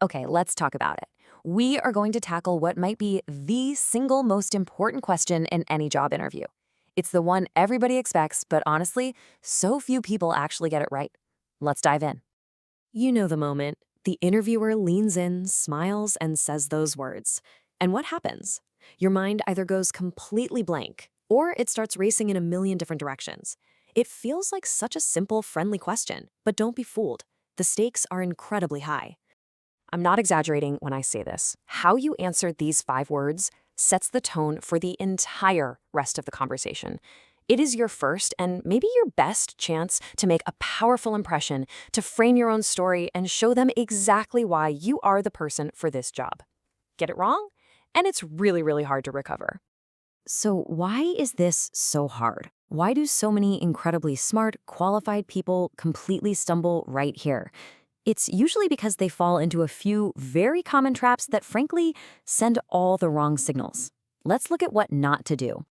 Okay, let's talk about it. We are going to tackle what might be the single most important question in any job interview. It's the one everybody expects, but honestly, so few people actually get it right. Let's dive in. You know the moment. The interviewer leans in, smiles, and says those words. And what happens? Your mind either goes completely blank, or it starts racing in a million different directions. It feels like such a simple, friendly question, but don't be fooled. The stakes are incredibly high. I'm not exaggerating when I say this. How you answer these 5 words sets the tone for the entire rest of the conversation. It is your first and maybe your best chance to make a powerful impression, to frame your own story and show them exactly why you are the person for this job. Get it wrong? And it's really, really hard to recover. So why is this so hard? Why do so many incredibly smart, qualified people completely stumble right here? It's usually because they fall into a few very common traps that frankly send all the wrong signals. Let's look at what not to do.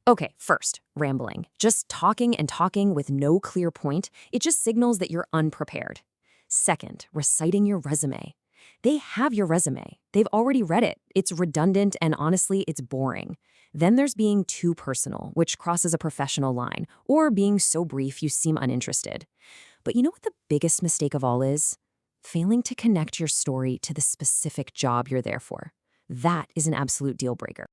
Okay, first, rambling. Just talking and talking with no clear point, it just signals that you're unprepared. Second, reciting your resume. They have your resume. They've already read it. It's redundant and honestly, it's boring. Then there's being too personal, which crosses a professional line, or being so brief you seem uninterested. But you know what the biggest mistake of all is? Failing to connect your story to the specific job you're there for. That is an absolute deal breaker.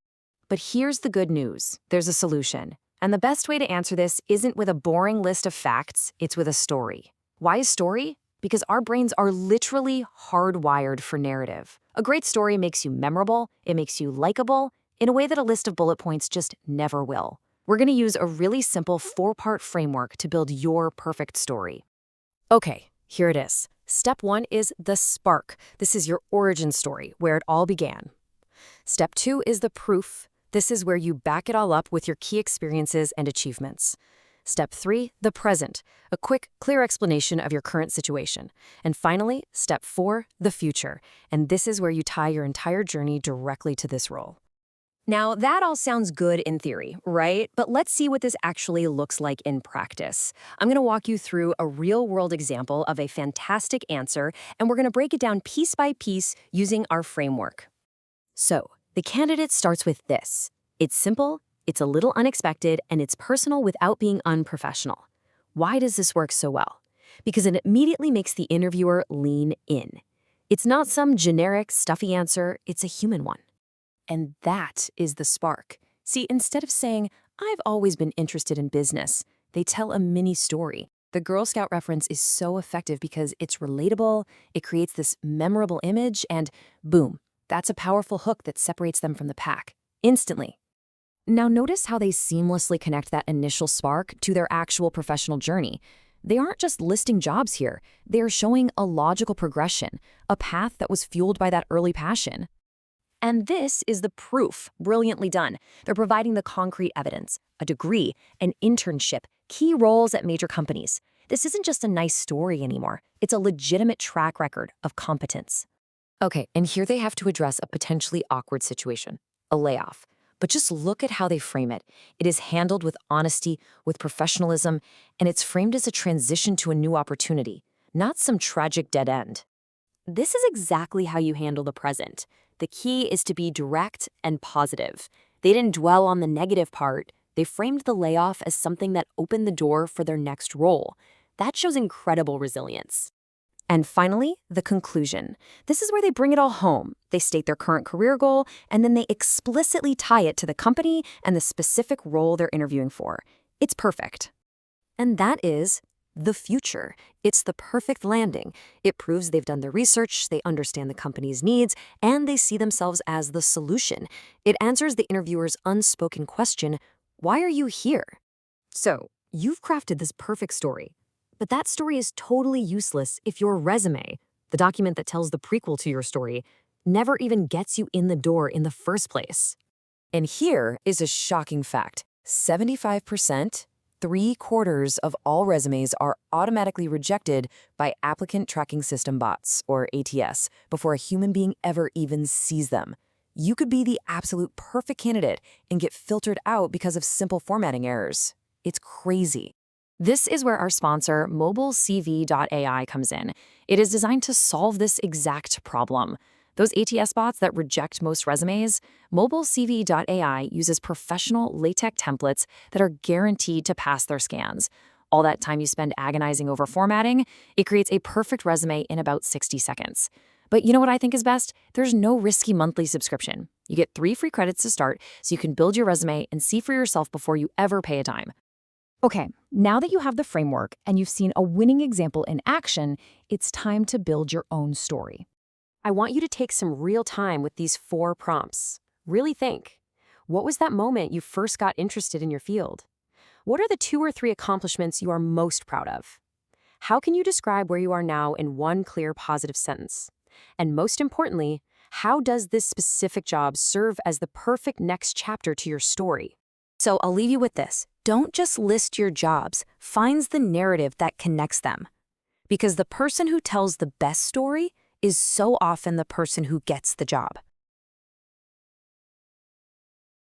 But here's the good news. There's a solution. And the best way to answer this isn't with a boring list of facts, it's with a story. Why a story? Because our brains are literally hardwired for narrative. A great story makes you memorable, it makes you likable, in a way that a list of bullet points just never will. We're going to use a really simple 4-part framework to build your perfect story. Okay, here it is. Step 1 is the spark. This is your origin story, where it all began. Step 2 is the proof. This is where you back it all up with your key experiences and achievements. Step 3, the present, a quick, clear explanation of your current situation. And finally, step 4, the future. And this is where you tie your entire journey directly to this role. Now, that all sounds good in theory, right? But let's see what this actually looks like in practice. I'm going to walk you through a real-world example of a fantastic answer, and we're going to break it down piece by piece using our framework. So, the candidate starts with this. It's simple, it's a little unexpected, and it's personal without being unprofessional. Why does this work so well? Because it immediately makes the interviewer lean in. It's not some generic, stuffy answer, it's a human one. And that is the spark. See, instead of saying, "I've always been interested in business," they tell a mini story. The Girl Scout reference is so effective because it's relatable, it creates this memorable image, and boom, that's a powerful hook that separates them from the pack, instantly. Now notice how they seamlessly connect that initial spark to their actual professional journey. They aren't just listing jobs here, they are showing a logical progression, a path that was fueled by that early passion. And this is the proof, brilliantly done. They're providing the concrete evidence, a degree, an internship, key roles at major companies. This isn't just a nice story anymore. It's a legitimate track record of competence. Okay, and here they have to address a potentially awkward situation, a layoff. But just look at how they frame it. It is handled with honesty, with professionalism, and it's framed as a transition to a new opportunity, not some tragic dead end. This is exactly how you handle the present. The key is to be direct and positive. They didn't dwell on the negative part. They framed the layoff as something that opened the door for their next role. That shows incredible resilience. And finally, the conclusion. This is where they bring it all home. They state their current career goal, and then they explicitly tie it to the company and the specific role they're interviewing for. It's perfect. And that is the future. It's the perfect landing. It proves they've done their research, they understand the company's needs, and they see themselves as the solution. It answers the interviewer's unspoken question, why are you here? So, you've crafted this perfect story. But that story is totally useless if your resume, the document that tells the prequel to your story, never even gets you in the door in the first place. And here is a shocking fact. 75%, 3/4 of all resumes are automatically rejected by applicant tracking system bots, or ATS, before a human being ever even sees them. You could be the absolute perfect candidate and get filtered out because of simple formatting errors. It's crazy. This is where our sponsor, mobilecv.ai, comes in. It is designed to solve this exact problem. Those ATS bots that reject most resumes, mobilecv.ai uses professional LaTeX templates that are guaranteed to pass their scans. All that time you spend agonizing over formatting, it creates a perfect resume in about 60 seconds. But you know what I think is best? There's no risky monthly subscription. You get 3 free credits to start so you can build your resume and see for yourself before you ever pay a dime. Okay, now that you have the framework and you've seen a winning example in action, it's time to build your own story. I want you to take some real time with these 4 prompts. Really think. What was that moment you first got interested in your field? What are the 2 or 3 accomplishments you are most proud of? How can you describe where you are now in one clear positive sentence? And most importantly, how does this specific job serve as the perfect next chapter to your story? So I'll leave you with this. Don't just list your jobs, find the narrative that connects them. Because the person who tells the best story is so often the person who gets the job.